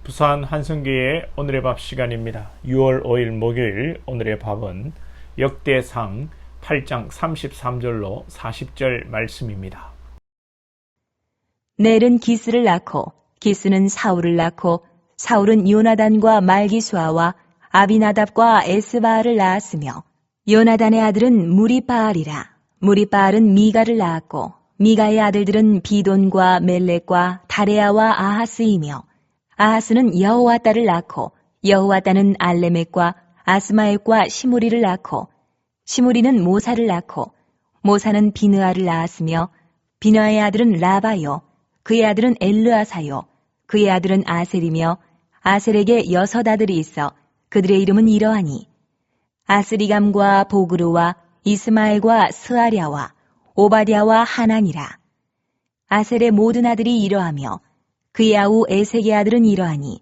부산 한성교회 오늘의 밥 시간입니다. 6월 5일 목요일 오늘의 밥은 역대상 8장 33절로 40절 말씀입니다. 넬은 기스를 낳고 기스는 사울을 낳고 사울은 요나단과 말기수아와 아비나답과 에스바알을 낳았으며 요나단의 아들은 무리바알이라. 무리바알은 미가를 낳았고 미가의 아들들은 비돈과 멜렉과 다레아와 아하스이며 아하스는 여호와따를 낳고 여호와따는 알레멕과 아스마액과 시무리를 낳고 시무리는 모사를 낳고 모사는 비느아를 낳았으며 비느아의 아들은 라바요 그의 아들은 엘르아사요 그의 아들은 아셀이며 아셀에게 6 아들이 있어 그들의 이름은 이러하니 아스리감과 보그루와 이스마엘과 스아랴와 오바댜와 하난이라. 아셀의 모든 아들이 이러하며 그의 아우 에색의 아들은 이러하니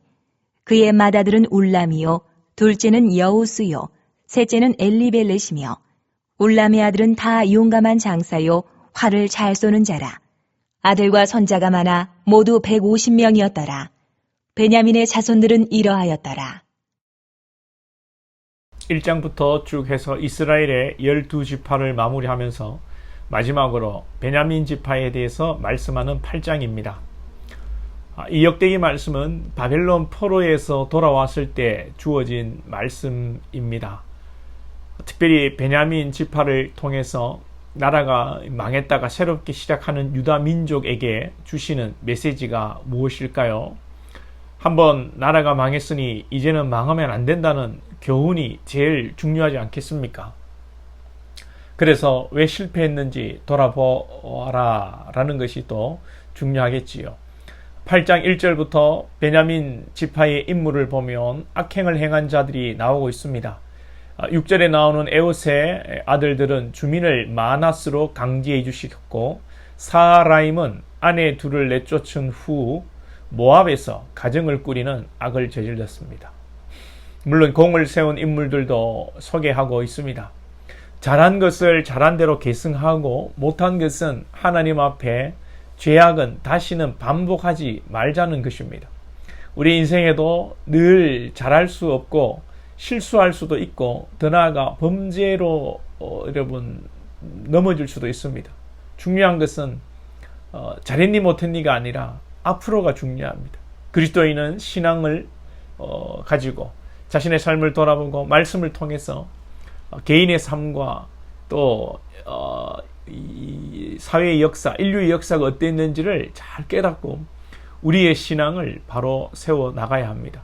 그의 맏아들은 울람이요 둘째는 여우수요 셋째는 엘리벨렛이며 울람의 아들은 다 용감한 장사요 활을 잘 쏘는 자라. 아들과 손자가 많아 모두 150명이었더라. 베냐민의 자손들은 이러하였더라. 1장부터 쭉 해서 이스라엘의 12지파를 마무리하면서 마지막으로 베냐민 지파에 대해서 말씀하는 8장입니다. 이 역대기 말씀은 바벨론 포로에서 돌아왔을 때 주어진 말씀입니다. 특별히 베냐민 지파를 통해서 나라가 망했다가 새롭게 시작하는 유다 민족에게 주시는 메시지가 무엇일까요? 한번 나라가 망했으니 이제는 망하면 안 된다는 교훈이 제일 중요하지 않겠습니까? 그래서 왜 실패했는지 돌아보아라 라는 것이 또 중요하겠지요. 8장 1절부터 베냐민 지파의 인물을 보면 악행을 행한 자들이 나오고 있습니다. 6절에 나오는 에옷의 아들들은 주민을 마나스로 강제해 주셨고 사라임은 아내 둘을 내쫓은 후 모압에서 가정을 꾸리는 악을 저질렀습니다. 물론 공을 세운 인물들도 소개하고 있습니다. 잘한 것을 잘한 대로 계승하고 못한 것은 하나님 앞에 죄악은 다시는 반복하지 말자는 것입니다. 우리 인생에도 늘 잘할 수 없고 실수할 수도 있고 더 나아가 범죄로 여러분 넘어질 수도 있습니다. 중요한 것은 잘했니 못했니가 아니라 앞으로가 중요합니다. 그리스도인은 신앙을 가지고 자신의 삶을 돌아보고 말씀을 통해서 개인의 삶과 또 이 사회의 역사, 인류의 역사가 어땠는지를 잘 깨닫고 우리의 신앙을 바로 세워 나가야 합니다.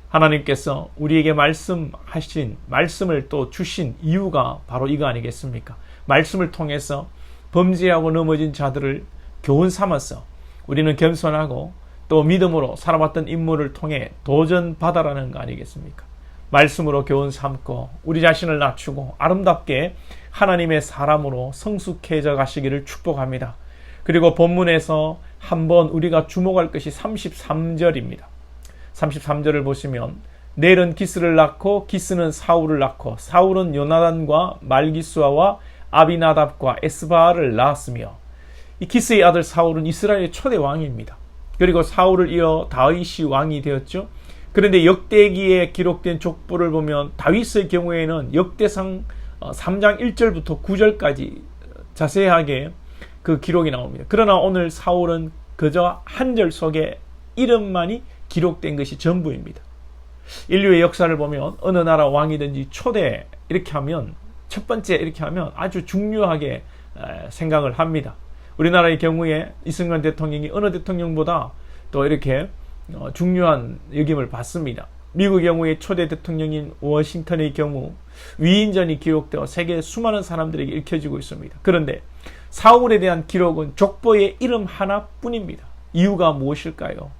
하나님께서 우리에게 말씀하신 말씀을 또 주신 이유가 바로 이거 아니겠습니까? 말씀을 통해서 범죄하고 넘어진 자들을 교훈 삼아서 우리는 겸손하고 또 믿음으로 살아왔던 인물을 통해 도전받아라는 거 아니겠습니까? 말씀으로 교훈 삼고 우리 자신을 낮추고 아름답게 하나님의 사람으로 성숙해져 가시기를 축복합니다. 그리고 본문에서 한번 우리가 주목할 것이 33절입니다. 33절을 보시면 넬은 기스를 낳고 기스는 사울을 낳고 사울은 요나단과 말기수아와 아비나답과 에스바알을 낳았으며 이 기스의 아들 사울은 이스라엘의 초대 왕입니다. 그리고 사울을 이어 다윗이 왕이 되었죠. 그런데 역대기에 기록된 족보를 보면 다윗의 경우에는 역대상 3장 1절부터 9절까지 자세하게 그 기록이 나옵니다. 그러나 오늘 사울은 그저 한 절 속에 이름만이 기록된 것이 전부입니다. 인류의 역사를 보면 어느 나라 왕이든지 초대 이렇게 하면 첫 번째 이렇게 하면 아주 중요하게 생각을 합니다. 우리나라의 경우에 이승만 대통령이 어느 대통령보다 또 이렇게 중요한 역임을 받습니다. 미국의 경우에 초대 대통령인 워싱턴의 경우 위인전이 기록되어 세계 수많은 사람들에게 읽혀지고 있습니다. 그런데 사울에 대한 기록은 족보의 이름 하나뿐입니다. 이유가 무엇일까요?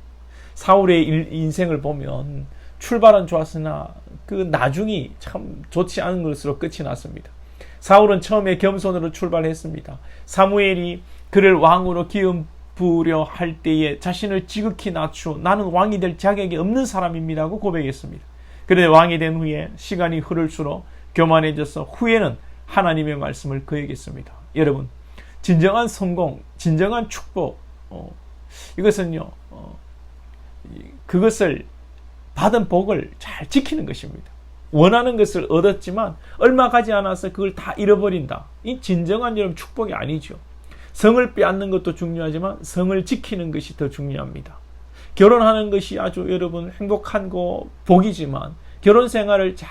사울의 인생을 보면 출발은 좋았으나 그 나중이 참 좋지 않은 것으로 끝이 났습니다. 사울은 처음에 겸손으로 출발했습니다. 사무엘이 그를 왕으로 기름 부으려 할 때에 자신을 지극히 낮추어 나는 왕이 될 자격이 없는 사람입니다고 고백했습니다. 그런데 왕이 된 후에 시간이 흐를수록 교만해져서 후에는 하나님의 말씀을 그에겠습니다. 여러분, 진정한 성공, 진정한 축복, 이것은요, 그것을 받은 복을 잘 지키는 것입니다. 원하는 것을 얻었지만 얼마 가지 않아서 그걸 다 잃어버린다. 이 진정한 여러분 축복이 아니죠. 성을 빼앗는 것도 중요하지만 성을 지키는 것이 더 중요합니다. 결혼하는 것이 아주 여러분 행복한 거 복이지만 결혼 생활을 잘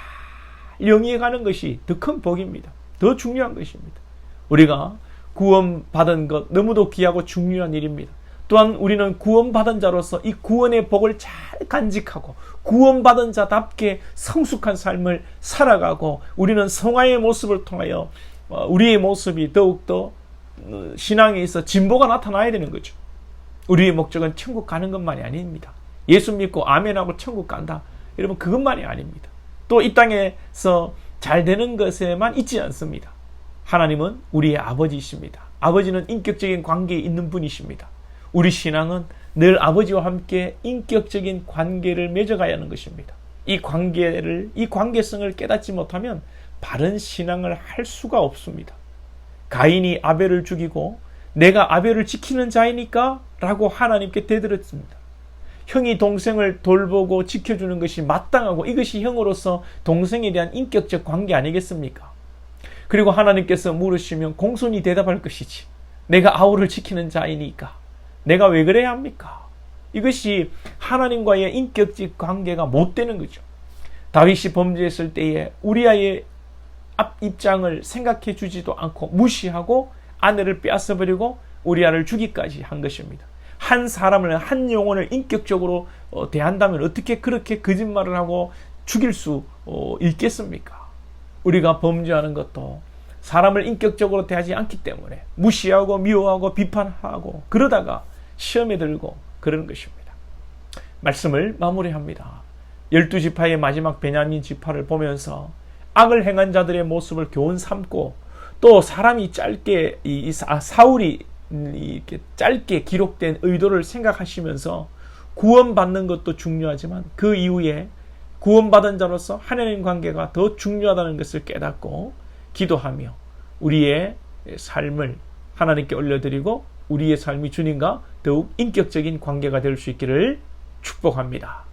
영위해가는 것이 더 큰 복입니다. 더 중요한 것입니다. 우리가 구원받은 것 너무도 귀하고 중요한 일입니다. 또한 우리는 구원받은 자로서 이 구원의 복을 잘 간직하고 구원받은 자답게 성숙한 삶을 살아가고 우리는 성화의 모습을 통하여 우리의 모습이 더욱더 신앙에 있어 진보가 나타나야 되는 거죠. 우리의 목적은 천국 가는 것만이 아닙니다. 예수 믿고 아멘하고 천국 간다. 여러분 그것만이 아닙니다. 또 이 땅에서 잘 되는 것에만 있지 않습니다. 하나님은 우리의 아버지이십니다. 아버지는 인격적인 관계에 있는 분이십니다. 우리 신앙은 늘 아버지와 함께 인격적인 관계를 맺어가야 하는 것입니다. 이 관계성을 깨닫지 못하면 바른 신앙을 할 수가 없습니다. 가인이 아벨을 죽이고 내가 아벨을 지키는 자이니까 라고 하나님께 대들었습니다. 형이 동생을 돌보고 지켜주는 것이 마땅하고 이것이 형으로서 동생에 대한 인격적 관계 아니겠습니까? 그리고 하나님께서 물으시면 공손히 대답할 것이지. 내가 아우를 지키는 자이니까. 내가 왜 그래야 합니까? 이것이 하나님과의 인격적 관계가 못 되는 거죠. 다윗이 범죄했을 때에 우리아의 앞 입장을 생각해 주지도 않고 무시하고 아내를 빼앗아버리고 우리아를 죽이기까지 한 것입니다. 한 사람을, 한 영혼을 인격적으로 대한다면 어떻게 그렇게 거짓말을 하고 죽일 수 있겠습니까? 우리가 범죄하는 것도 사람을 인격적으로 대하지 않기 때문에 무시하고 미워하고 비판하고 그러다가 시험에 들고 그러는 것입니다. 말씀을 마무리합니다. 12지파의 마지막 베냐민 지파를 보면서 악을 행한 자들의 모습을 교훈 삼고 또 사람이 짧게 사울이 이렇게 짧게 기록된 의도를 생각하시면서 구원받는 것도 중요하지만 그 이후에 구원받은 자로서 하나님 관계가 더 중요하다는 것을 깨닫고 기도하며 우리의 삶을 하나님께 올려드리고 우리의 삶이 주님과 더욱 인격적인 관계가 될 수 있기를 축복합니다.